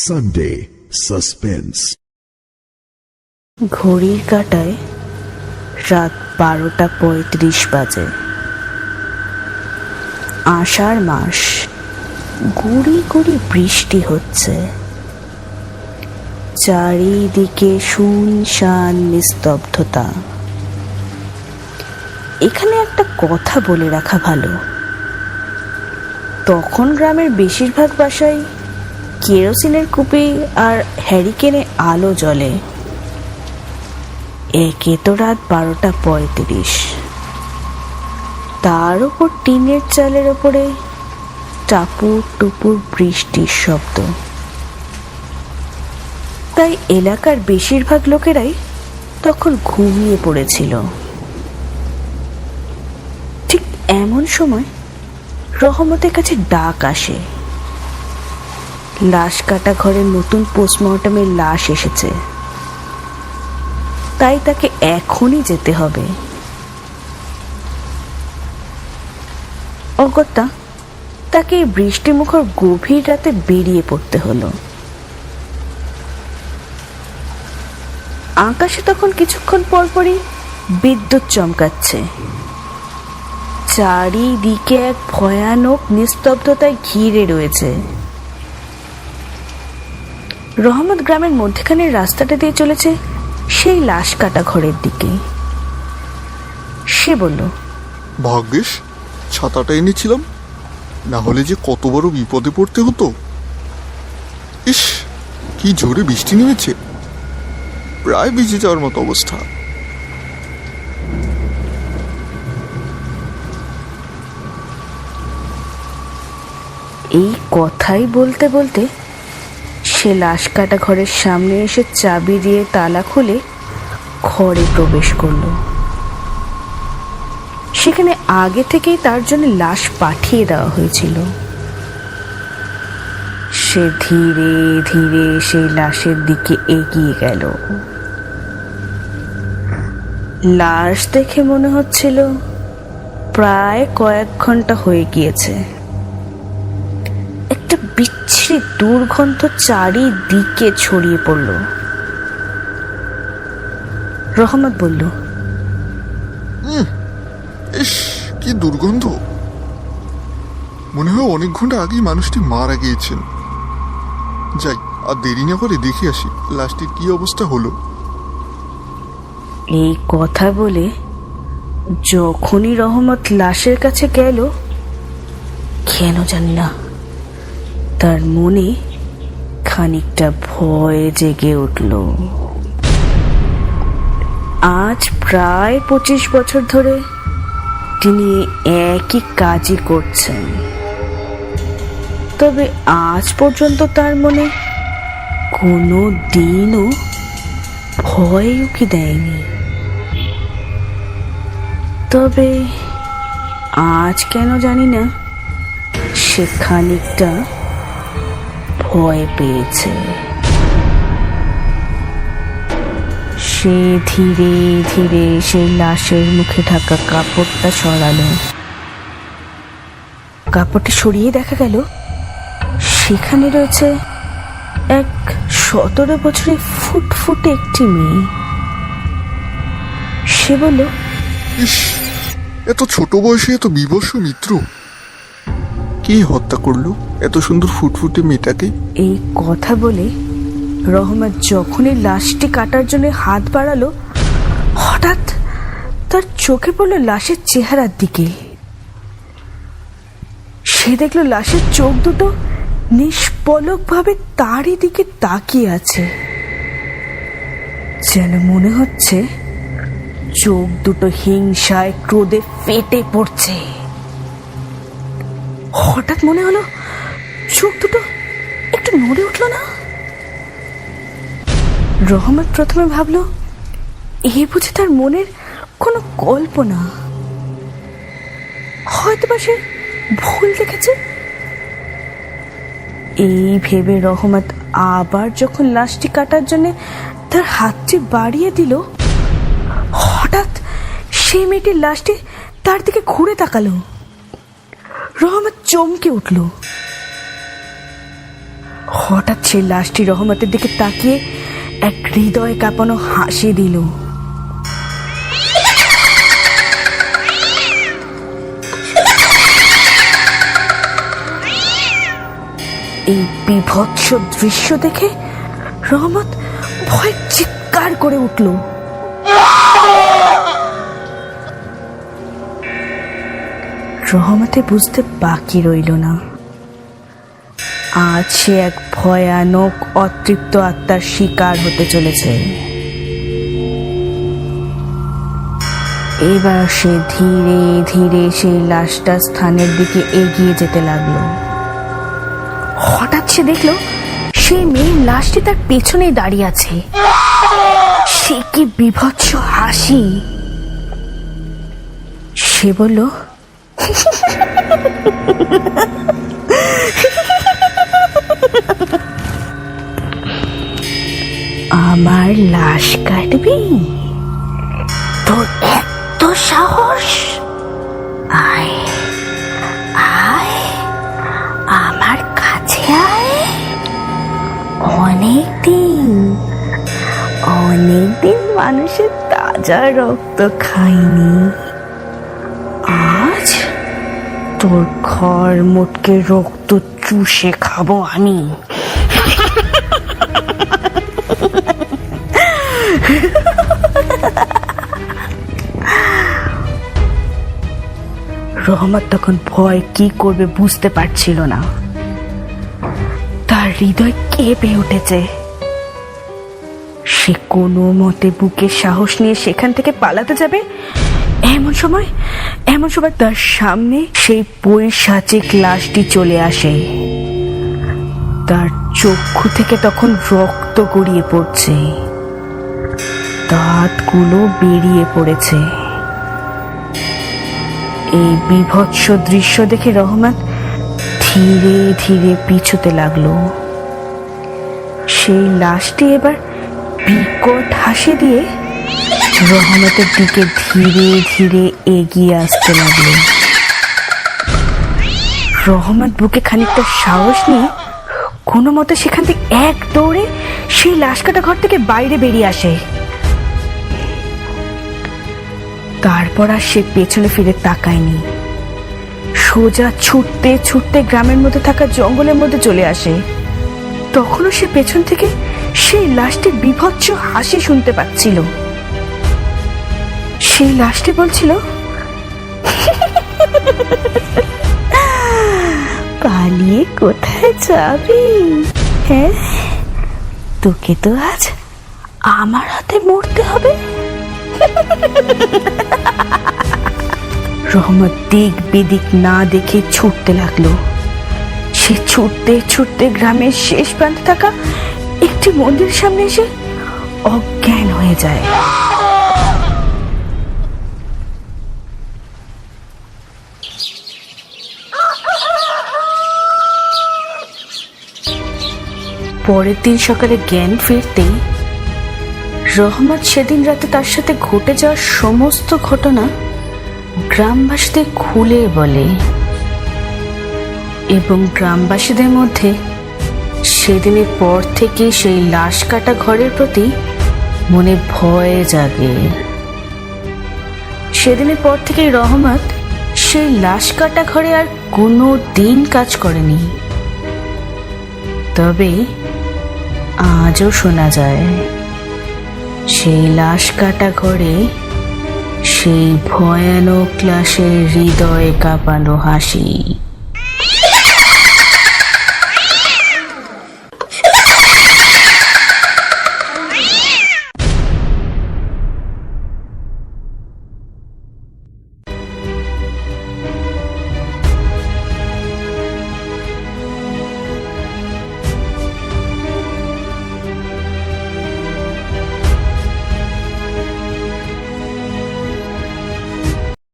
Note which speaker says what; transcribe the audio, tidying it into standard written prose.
Speaker 1: Sunday suspense.
Speaker 2: ঘড়ির কাঁটায় রাত 12:35 বাজে। আষাঢ় মাস, গুড়ি গুড়ি বৃষ্টি হচ্ছে। চারিদিকে শুনশান নিস্তব্ধতা। এখানে একটা কথা বলে রাখা ভালো, তখন গ্রামের বেশিরভাগ বাসায় কেরোসিনের কুপি আর হ্যারিকেনে আলো জ্বলে। একে তো রাত 12:35, তার উপর টিনের চালের ওপরে টাপুর টুপুর বৃষ্টির শব্দ। তাই এলাকার বেশিরভাগ লোকেরাই তখন ঘুমিয়ে পড়েছিল। ঠিক এমন সময় রহমতের কাছে ডাক আসে। লাশ কাটা ঘরে নতুন পোস্টমর্টমের লাশ এসেছে, তাই তাকে এখনই যেতে হবে। অগত্যা তাকে এই বৃষ্টিমুখর গভীর রাতে বেরিয়ে পড়তে হলো। আকাশে তখন কিছুক্ষণ পরপরই বিদ্যুৎ চমকাচ্ছে। চারিদিকে এক ভয়ানক নিস্তব্ধতায় ঘিরে রয়েছে। রহমত গ্রামের মধ্যখানের রাস্তাটা দিয়ে চলেছে সেই লাশ কাটা ঘরের দিকে। সে বলল,
Speaker 3: ভাগ্যিস ছাতাটা এনেছিলাম, না হলে যে কত বড় বিপদে পড়তে হতো। ইস, কি জোরে বৃষ্টি নেমেছে, প্রায় ভিজে যাওয়ার মতো অবস্থা।
Speaker 2: এই কথাই বলতে বলতে সে লাশ কাটা ঘরের সামনে এসে চাবি দিয়ে তালা খুলে ঘরে প্রবেশ করল। সেখানে আগে থেকেই তার জন্য লাশ পাঠিয়ে দেওয়া হয়েছিল। সে ধীরে ধীরে সেই লাশের দিকে এগিয়ে গেল। লাশ দেখে মনে হচ্ছিল প্রায় কয়েক ঘন্টা হয়ে গিয়েছে। একটা বিচ্ছিরি দুর্গন্ধ চারিদিকে ছড়িয়ে পড়ল। রহমত বলল,
Speaker 3: ইস, কি দুর্গন্ধ। মনে হয় অনেক ঘন্টা আগেই মানুষটি মারা গিয়েছেন। যাই, আর দেরি না করে দেখে আসি লাশটির কি অবস্থা হলো।
Speaker 2: এই কথা বলে যখনই রহমত লাশের কাছে গেল, কেন জানি না তার মনে খানিকটা ভয় জেগে উঠল। আজ প্রায় 25 বছর ধরে তিনি একই কাজই করছেন, তবে আজ পর্যন্ত তার মনে কোনো দিনও ভয় উকি দেয়নি। তবে আজ কেন জানি না সে খানিকটা ভয় পেয়েছে। সে ধীরে ধীরে সেই লাশের মুখে ঢাকা কাপড়টা সরালো। কাপড়টা সরিয়ে দেখা গেল সেখানে রয়েছে এক 17 বছরের ফুটফুটে একটি মেয়ে। সে বলল,
Speaker 3: ইস, এত ছোট বয়সে এত বিবস্ব মিত্র। কে হত্যা করলো এত সুন্দর ফুটফুটে মেয়েটাকে?
Speaker 2: এই কথা বলে রহমত যখনই লাশটি কাটার জন্য হাত বাড়ালো, হঠাৎ তার চোখে পড়ল লাশের চেহারার দিকে। সে দেখল লাশের চোখ দুটো নিষ্পলক ভাবে তারই দিকে তাকিয়ে আছে। যেন মনে হচ্ছে চোখ দুটো হিংসায় ক্রোধে ফেটে পড়ছে। হঠাৎ মনে হলো চোখ দুটো একটু নড়ে উঠল না। রহমত প্রথমে ভাবল এ বুঝি তার মনের কোনো কল্পনা, হয়তো বা সে ভুল দেখেছে। এই ভেবে রহমত আবার যখন লাশটি কাটার জন্য তার হাতটি বাড়িয়ে দিল, হঠাৎ সেই মেয়েটির লাশটি তার দিকে ঘুরে তাকালো। রহমত চমকে উঠল। হঠাৎ সেই লাশটি রহমতের দিকে তাকিয়ে এক হৃদয় কাঁপানো হাসি দিল। এই বিভৎস দৃশ্য দেখে রহমত ভয় চিৎকার করে উঠল। রহমতে বুঝতে বাকি রইল না, আজ সে এক ভয়ানক অতৃপ্ত আত্মার শিকার হতে চলেছে। এবার সে ধীরে ধীরে সেই লাশটা স্থানের দিকে এগিয়ে যেতে লাগলো। হঠাৎ সে দেখলো সেই মেয়ের লাশটি তার পেছনেই দাঁড়িয়ে আছে। সে কি বিভৎস হাসি! সে বলল, আমার লাশ কাটবি? তোর এত সাহস! আয় আয়, আমার কাছে আয়। অনেকদিন মানুষের তাজা রক্ত খাইনি। আজ তোর ঘর মোটকে রক্ত চুষে খাবো আমি। রহমত তখন ভয় কি করবে বুঝতে পারছিল না। তার হৃদয় কেঁপে উঠেছে। সে কোনো মতে বুকে সাহস নিয়ে সেখান থেকে পালাতে যাবে, এমন সময় তার সামনে সেই পৈশাচিক লাশটি চলে আসে। তার চক্ষু থেকে তখন রক্ত গড়িয়ে পড়ছে, দাঁতগুলো বেরিয়ে পড়েছে। এই বিভৎস দৃশ্য দেখে রহমত ধীরে ধীরে পিছুতে লাগলো। সেই লাশটি এবার বিকট হাসি দিয়ে রহমতের দিকে ধীরে ধীরে এগিয়ে আসতে লাগলো। রহমত বুকে খানিকটা সাহস নিয়ে কোনো মতে সেখান থেকে এক দৌড়ে সেই লাশ কাটা ঘর থেকে বাইরে বেরিয়ে আসে। তারপর আর সে পেছনে ফিরে তাকায়নি। সোজা ছুটতে ছুটতে গ্রামের মধ্যে থাকা জঙ্গলের মধ্যে চলে আসে। তখনও সে পেছন থেকে সেই লাশটির বিভৎস হাসি শুনতে পাচ্ছিল। সেই লাশটি বলছিল, পালিয়ে কোথায় যাবি? হ্যাঁ, তোকে তো আজ আমার হাতে মরতে হবে। রহমত দিক বিদিক না দেখে ছুটতে লাগলো। সে ছুটতে ছুটতে গ্রামের শেষ প্রান্তে থাকা একটি মন্দিরের সামনে এসে অজ্ঞান হয়ে যায়। পরের দিন সকালে জ্ঞান ফিরতেই রহমত সেদিন রাতে তার সাথে ঘটে যাওয়ার সমস্ত ঘটনা গ্রামবাসীদের খুলে বলে এবং গ্রামবাসীদের মধ্যে সেদিনের পর থেকে সেই লাশ কাটা ঘরের প্রতি মনে ভয় জাগে। সেদিনের পর থেকে রহমত সেই লাশ কাটা ঘরে আর কোনো দিন কাজ করেনি। তবে আজও শোনা যায় সেই লাশ কাটা ঘরে সেই ভয়ানক লাশের হৃদয় কাঁপানো হাসি।